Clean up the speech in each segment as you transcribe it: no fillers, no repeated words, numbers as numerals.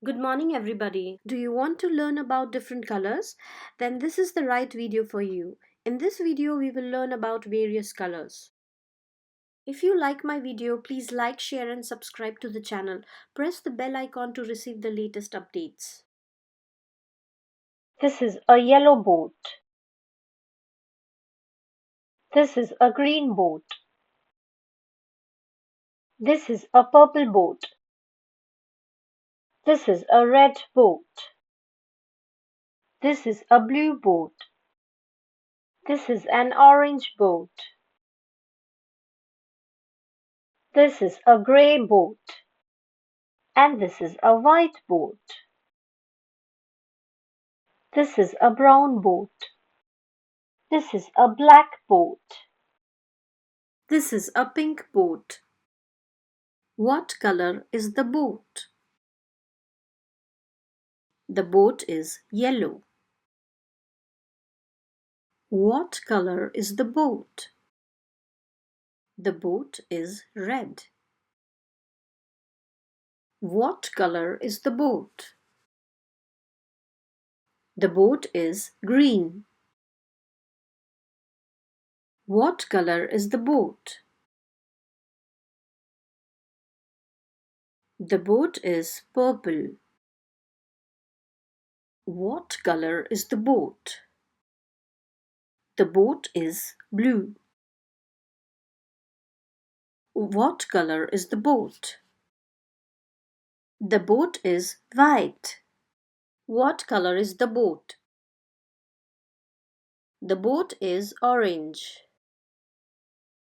Good morning, everybody. Do you want to learn about different colors? Then this is the right video for you. In this video, we will learn about various colors. If you like my video, please like, share and subscribe to the channel. Press the bell icon to receive the latest updates. This is a yellow boat. This is a green boat. This is a purple boat. This is a red boat. This is a blue boat. This is an orange boat. This is a grey boat. And this is a white boat. This is a brown boat. This is a black boat. This is a pink boat. What color is the boat? The boat is yellow. What color is the boat? The boat is red. What color is the boat? The boat is green. What color is the boat? The boat is purple. What color is the boat? The boat is blue. What color is the boat? The boat is white. What color is the boat? The boat is orange.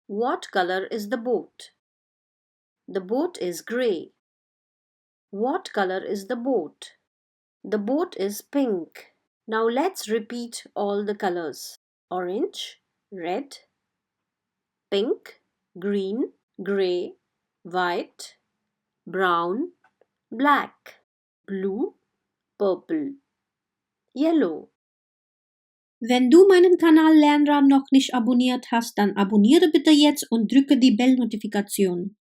What color is the boat? The boat is gray. What color is the boat? The boat is pink. Now let's repeat all the colors. Orange, red, pink, green, gray, white, brown, black, blue, purple, yellow. Wenn du meinen Kanal Lernrad noch nicht abonniert hast, dann abonniere bitte jetzt und drücke die Bellnotifikation.